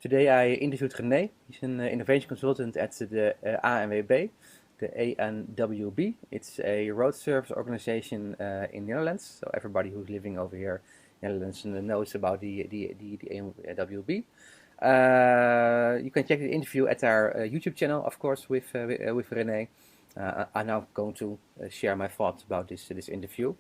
Today I interviewed René. He's an innovation consultant at the ANWB, the ANWB. It's a road service organization in Netherlands. So everybody who's living over here in Netherlands knows about the ANWB. You can check the interview at our YouTube channel, of course, with René. I'm now going to share my thoughts about this interview.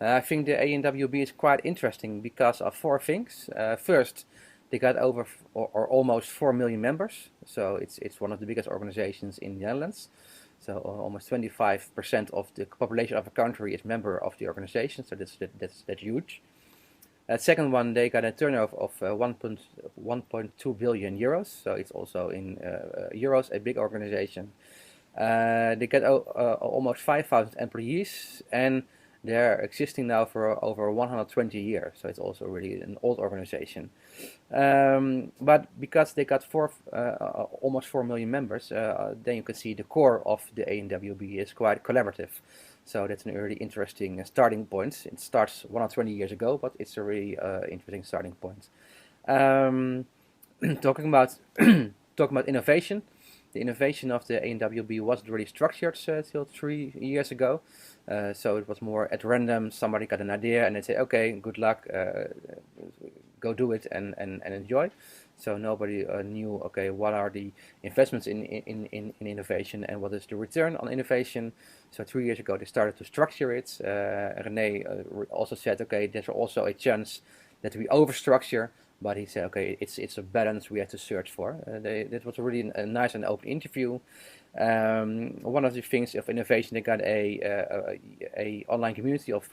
I think the ANWB is quite interesting because of four things. First, they got over or almost 4 million members, so it's one of the biggest organizations in the Netherlands. So almost 25% of the population of the country is member of the organization, so that's huge. Second one, they got a turnover of 1.2 billion euros, so it's also in euros, a big organization. They got almost 5,000 employees, and they're existing now for over 120 years, so it's also really an old organization. But because they got almost 4 million members, then you can see the core of the ANWB is quite collaborative. So that's an really interesting starting point. It starts 120 years ago, but it's a really interesting starting point. Talking about innovation, the innovation of the ANWB wasn't really structured till 3 years ago. So it was more at random. Somebody got an idea and they say, okay, good luck, go do it and enjoy. So nobody knew, okay, what are the investments in innovation and what is the return on innovation. So 3 years ago they started to structure it. René also said, okay, there's also a chance that we overstructure, but he said, okay, it's a balance we have to search for. That was really a nice and open interview. One of the things of innovation, they got a online community of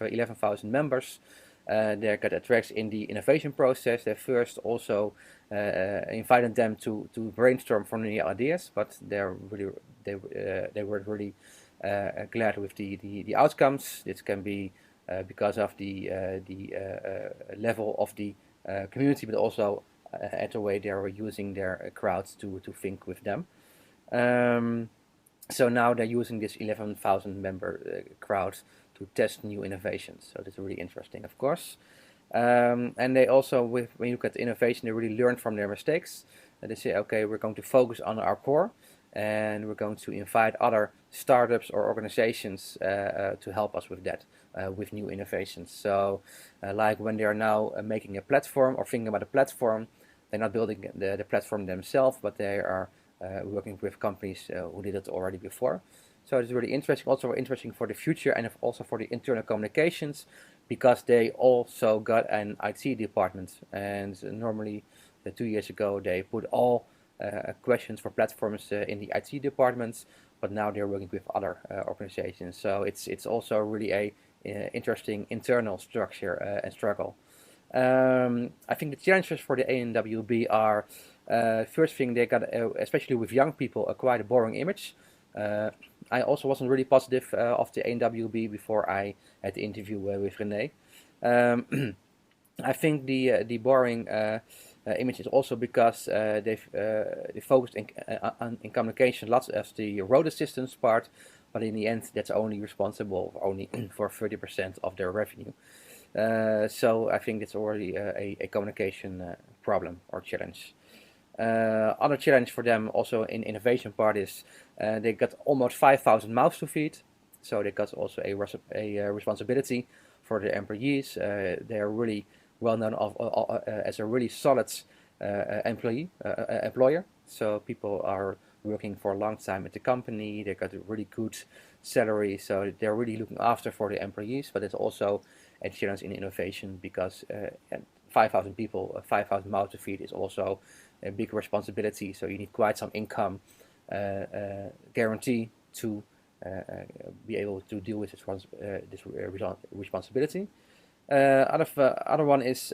11,000 members. They got attracts in the innovation process. They first also invited them to brainstorm for new ideas, but they were really glad with the outcomes. This can be because of the level of the community, but also at the way they were using their crowds to think with them. So now they're using this 11,000 member crowd to test new innovations. So that's really interesting, of course. And they also, when you look at innovation, they really learn from their mistakes. They say, okay, we're going to focus on our core, and we're going to invite other startups or organizations to help us with that, with new innovations. So like when they are now making a platform or thinking about a platform, they're not building the platform themselves, but they are working with companies who did it already before. So it's really interesting, also interesting for the future and also for the internal communications, because they also got an IT department. And normally 2 years ago they put all questions for platforms in the IT departments, but now they're working with other organizations. So it's also really a interesting internal structure and struggle. I think the challenges for the ANWB are, first thing, they got, especially with young people, quite a boring image. I also wasn't really positive of the ANWB before I had the interview with René. I think the boring image is also because they focused in communication lots of the road assistance part, but in the end that's only responsible for 30% of their revenue. So I think it's already a communication problem or challenge. Other challenge for them also in innovation part is they got almost 5,000 mouths to feed, so they got also a responsibility for their employees. They are really well known as a really solid employer. So people are working for a long time at the company. They got a really good salary, so they're really looking after for the employees. But it's also a challenge in innovation because 5,000 people, 5,000 mouths to feed is also a big responsibility. So you need quite some income guarantee to be able to deal with this responsibility. Other one is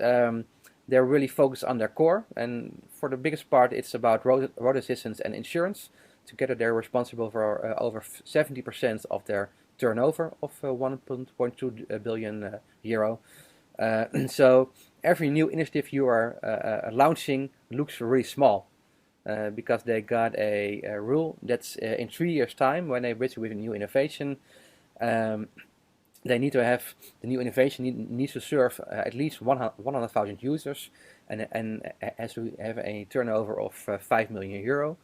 they're really focused on their core, and for the biggest part it's about road assistance and insurance. Together they're responsible for over 70% of their turnover of 1.2 billion euro. So every new initiative you are launching looks really small, because they got a rule that's in 3 years time, when they busy with a new innovation, they need to have the new innovation needs to serve at least 100,000 users and has to have a turnover of 5 million euro.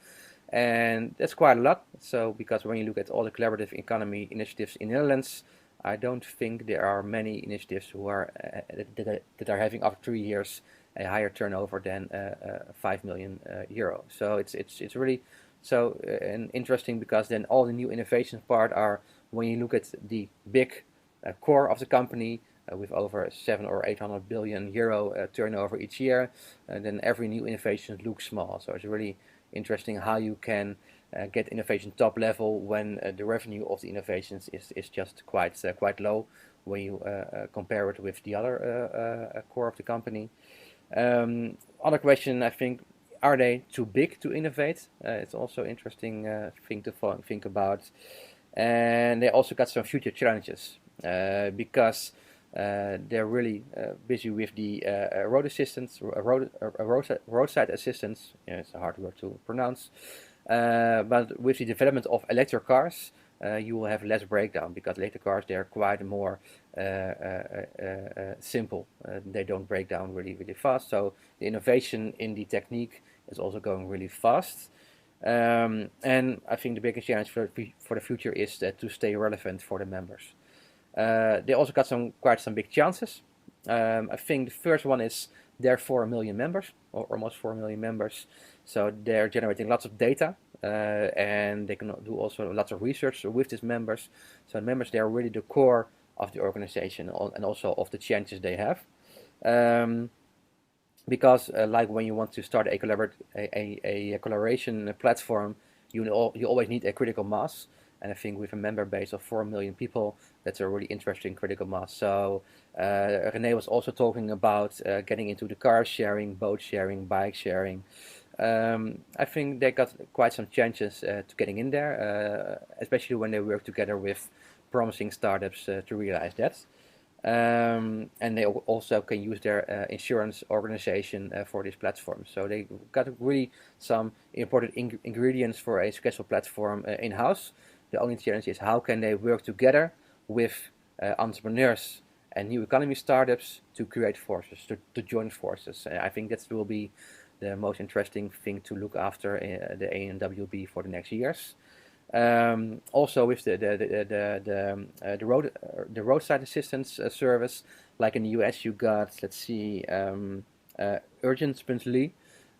And that's quite a lot. So because when you look at all the collaborative economy initiatives in the Netherlands, I don't think there are many initiatives who are that are having after 3 years a higher turnover than 5 million euro. So it's really so and interesting, because then all the new innovations part are when you look at the big core of the company with over 700 or 800 billion euro turnover each year, and then every new innovation looks small. So it's really interesting how you can get innovation top level when the revenue of the innovations is just quite low when you compare it with the other core of the company. Other question, I think, are they too big to innovate? It's also interesting thing to think about. And they also got some future challenges because they're really busy with the road assistance, roadside assistance. Yeah, it's a hard word to pronounce. But with the development of electric cars, you will have less breakdown, because electric cars, they are quite more simple. They don't break down really fast. So the innovation in the technique is also going really fast. And I think the biggest challenge for the future is to stay relevant for the members. They also got quite some big chances. I think the first one is they're 4 million members, or almost 4 million members. So they're generating lots of data, and they can do also lots of research with these members. So the members, they are really the core of the organization and also of the chances they have. Because like when you want to start a collaboration platform, you always need a critical mass. And I think with a member base of 4 million people, that's a really interesting critical mass. So René was also talking about getting into the car sharing, boat sharing, bike sharing. I think they got quite some chances to getting in there, especially when they work together with promising startups to realize that. And they also can use their insurance organization for this platform. So they got really some important ingredients for a successful platform in-house. The only challenge is how can they work together with entrepreneurs and new economy startups to create forces, to join forces. I think that will be the most interesting thing to look after the ANWB for the next years. Also with the roadside assistance service, like in the US, you got, let's see, urgently.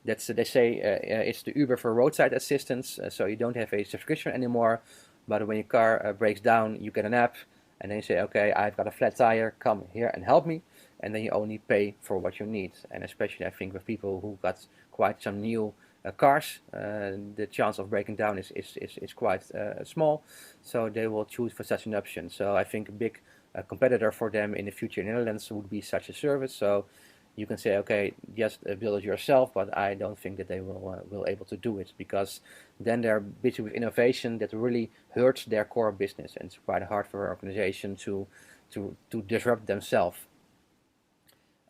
That's they say it's the Uber for roadside assistance. So you don't have a subscription anymore, but when your car breaks down, you get an app, and then you say, okay, I've got a flat tire, come here and help me, and then you only pay for what you need. And especially I think with people who got quite some new cars, the chance of breaking down is quite small, so they will choose for such an option. So I think a big competitor for them in the future in the Netherlands would be such a service. So you can say, okay, just build it yourself, but I don't think that they will able to do it, because then they're busy with innovation that really hurts their core business, and it's quite hard for an organization to disrupt themselves.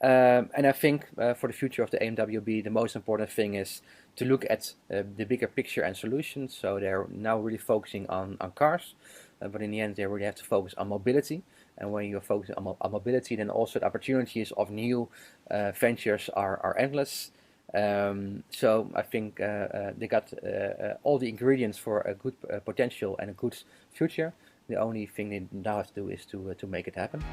And I think for the future of the ANWB, the most important thing is to look at the bigger picture and solutions. So they're now really focusing on cars, but in the end they really have to focus on mobility. And when you're focusing on mobility, then also the opportunities of new ventures are endless. So I think they got all the ingredients for a good potential and a good future. The only thing they now have to do is to make it happen.